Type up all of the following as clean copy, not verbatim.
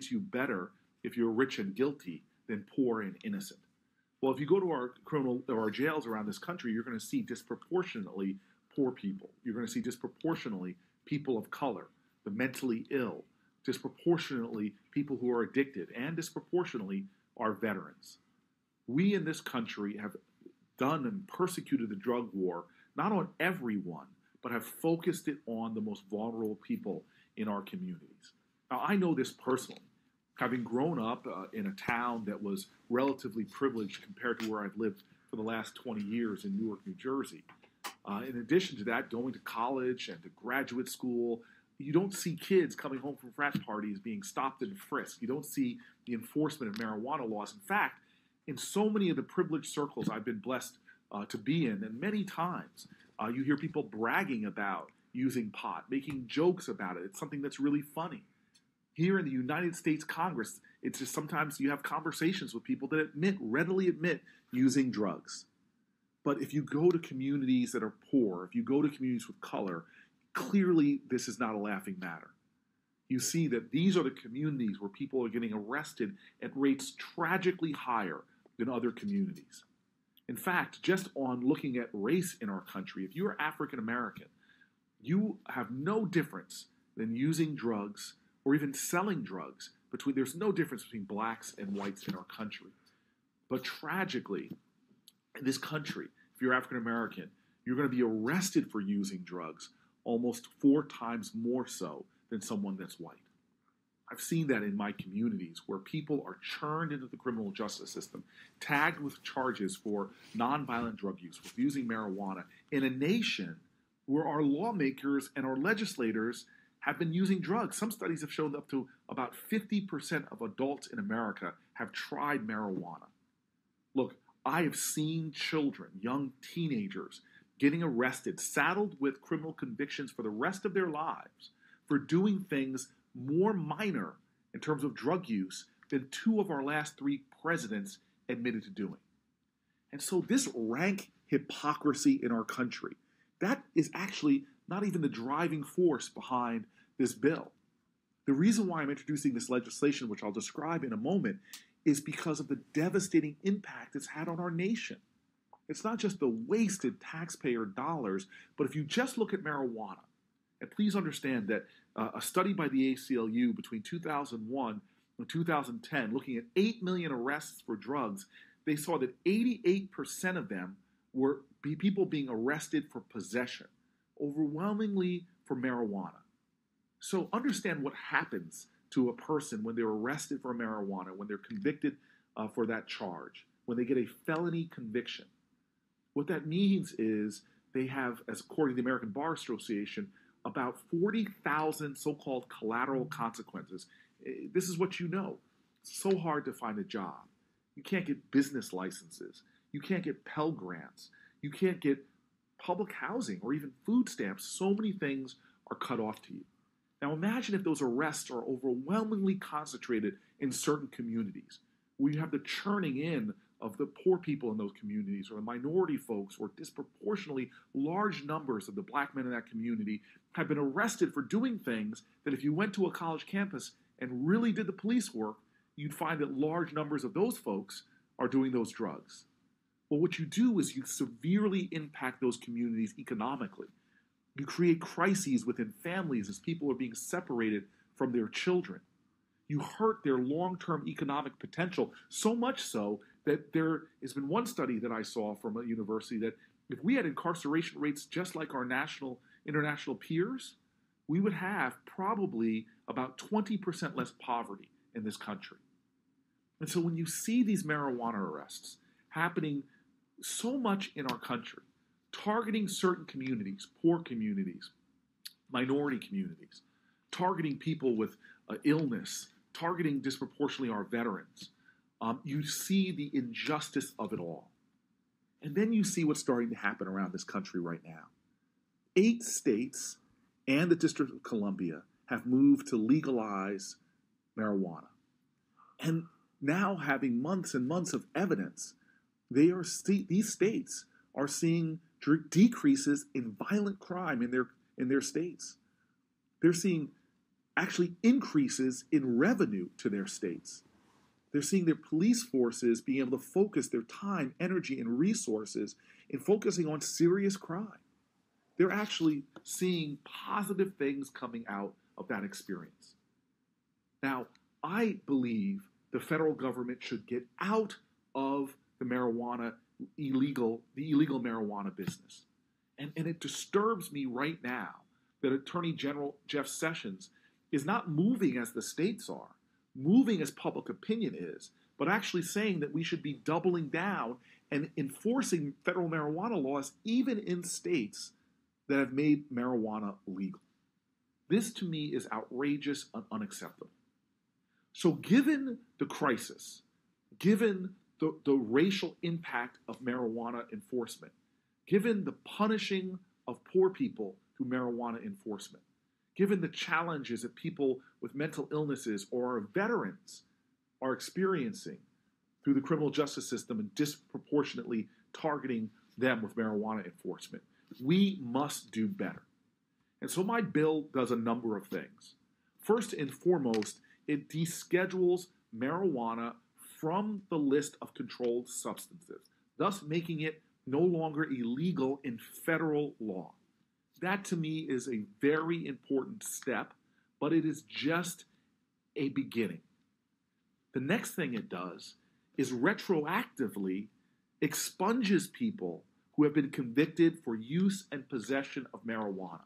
treats you better if you're rich and guilty than poor and innocent. Well, if you go to our criminal or our jails around this country, you're going to see disproportionately poor people. You're going to see disproportionately people of color, the mentally ill, disproportionately people who are addicted, and disproportionately our veterans. We in this country have done and persecuted the drug war, not on everyone, but have focused it on the most vulnerable people in our communities. Now, I know this personally. Having grown up in a town that was relatively privileged compared to where I've lived for the last 20 years in Newark, New Jersey. In addition to that, going to college and to graduate school, you don't see kids coming home from frat parties being stopped and frisked. You don't see the enforcement of marijuana laws. In fact, in so many of the privileged circles I've been blessed to be in, and many times you hear people bragging about using pot, making jokes about it. It's something that's really funny. Here in the United States Congress, it's just sometimes you have conversations with people that readily admit using drugs. But if you go to communities that are poor, if you go to communities with color, clearly this is not a laughing matter. You see that these are the communities where people are getting arrested at rates tragically higher than other communities. In fact, just on looking at race in our country, if you're African American, you have no difference than using drugs or even selling drugs. There's no difference between blacks and whites in our country. But tragically, in this country, if you're African American, you're going to be arrested for using drugs almost 4 times more so than someone that's white. I've seen that in my communities where people are churned into the criminal justice system, tagged with charges for nonviolent drug use, with using marijuana, in a nation where our lawmakers and our legislators have been using drugs. Some studies have shown up to about 50% of adults in America have tried marijuana. Look, I have seen children, young teenagers, getting arrested, saddled with criminal convictions for the rest of their lives for doing things more minor in terms of drug use than 2 of our last 3 presidents admitted to doing. And so this rank hypocrisy in our country, that is actually not even the driving force behind this bill. The reason why I'm introducing this legislation, which I'll describe in a moment, is because of the devastating impact it's had on our nation. It's not just the wasted taxpayer dollars, but if you just look at marijuana, and please understand that a study by the ACLU between 2001 and 2010, looking at 8 million arrests for drugs, they saw that 88% of them were people being arrested for possession, overwhelmingly for marijuana. So understand what happens to a person when they're arrested for marijuana, when they're convicted for that charge, when they get a felony conviction. What that means is they have, as according to the American Bar Association, about 40,000 so-called collateral consequences. This is what you know. It's so hard to find a job. You can't get business licenses. You can't get Pell Grants. You can't get public housing or even food stamps. So many things are cut off to you. Now imagine if those arrests are overwhelmingly concentrated in certain communities, where you have the churning in of the poor people in those communities or the minority folks, or disproportionately large numbers of the black men in that community have been arrested for doing things that if you went to a college campus and really did the police work, you'd find that large numbers of those folks are doing those drugs. Well, what you do is you severely impact those communities economically. You create crises within families as people are being separated from their children. You hurt their long-term economic potential, so much so that there has been one study that I saw from a university that if we had incarceration rates just like our international peers, we would have probably about 20% less poverty in this country. And so when you see these marijuana arrests happening so much in our country, targeting certain communities, poor communities, minority communities, targeting people with illness, targeting disproportionately our veterans, you see the injustice of it all. And then you see what's starting to happen around this country right now. 8 states and the District of Columbia have moved to legalize marijuana. And now, having months and months of evidence, these states are seeing decreases in violent crime in their states. They're seeing actually increases in revenue to their states. They're seeing their police forces being able to focus their time, energy, and resources in focusing on serious crime. They're actually seeing positive things coming out of that experience. Now, I believe the federal government should get out of the illegal marijuana business. And it disturbs me right now that Attorney General Jeff Sessions is not moving as the states are, moving as public opinion is, but actually saying that we should be doubling down and enforcing federal marijuana laws even in states that have made marijuana legal. This to me is outrageous and unacceptable. So given the crisis, given the racial impact of marijuana enforcement, given the punishing of poor people through marijuana enforcement, given the challenges that people with mental illnesses or veterans are experiencing through the criminal justice system and disproportionately targeting them with marijuana enforcement, we must do better. And so my bill does a number of things. First and foremost, it deschedules marijuana from the list of controlled substances, thus making it no longer illegal in federal law. That to me is a very important step, but it is just a beginning. The next thing it does is retroactively expunges people who have been convicted for use and possession of marijuana.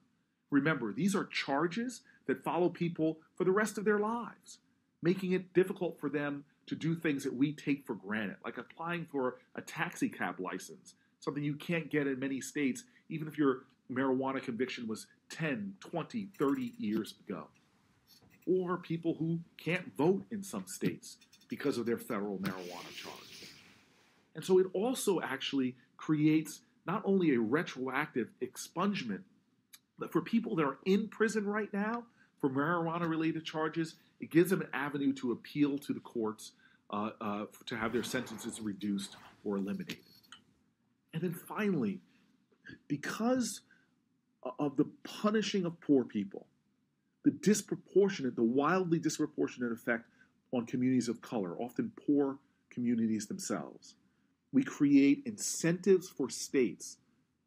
Remember, these are charges that follow people for the rest of their lives, making it difficult for them to do things that we take for granted, like applying for a taxi cab license, something you can't get in many states, even if your marijuana conviction was 10, 20, 30 years ago. Or people who can't vote in some states because of their federal marijuana charge. And so it also actually creates not only a retroactive expungement, but for people that are in prison right now for marijuana-related charges, it gives them an avenue to appeal to the courts to have their sentences reduced or eliminated. And then finally, because of the punishing of poor people, the wildly disproportionate effect on communities of color, often poor communities themselves, we create incentives for states,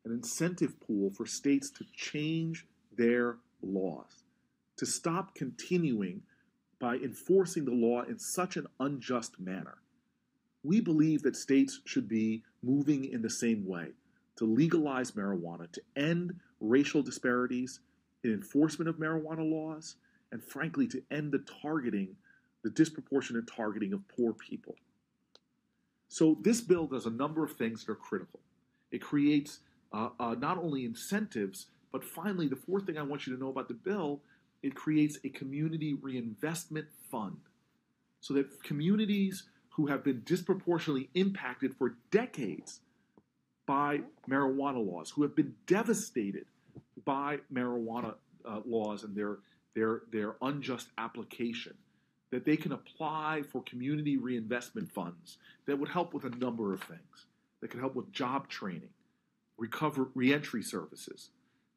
an incentive pool for states to change their laws, to stop continuing by enforcing the law in such an unjust manner. We believe that states should be moving in the same way, to legalize marijuana, to end racial disparities in enforcement of marijuana laws, and frankly, to end the disproportionate targeting of poor people. So this bill does a number of things that are critical. It creates not only incentives, but finally, the fourth thing I want you to know about the bill, it creates a community reinvestment fund so that communities who have been disproportionately impacted for decades by marijuana laws, who have been devastated by marijuana laws and their unjust application, that they can apply for community reinvestment funds that would help with a number of things. That could help with job training, reentry services,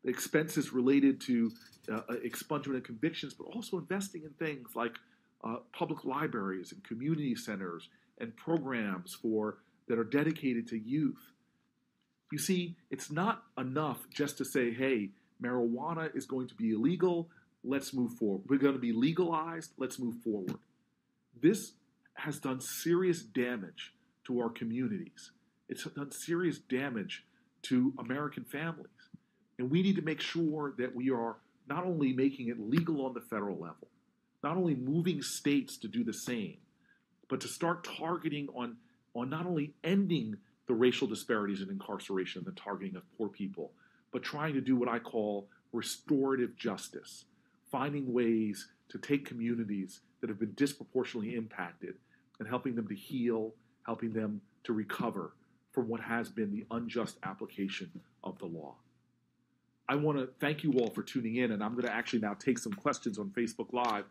the expenses related to expungement of convictions, but also investing in things like public libraries and community centers and programs that are dedicated to youth. You see, it's not enough just to say, hey, marijuana is going to be illegal, let's move forward. We're going to be legalized, let's move forward. This has done serious damage to our communities. It's done serious damage to American families. And we need to make sure that we are not only making it legal on the federal level, not only moving states to do the same, but to start targeting on not only ending the racial disparities in incarceration and the targeting of poor people, but trying to do what I call restorative justice, finding ways to take communities that have been disproportionately impacted and helping them to heal, helping them to recover from what has been the unjust application of the law. I want to thank you all for tuning in, and I'm going to actually now take some questions on Facebook Live.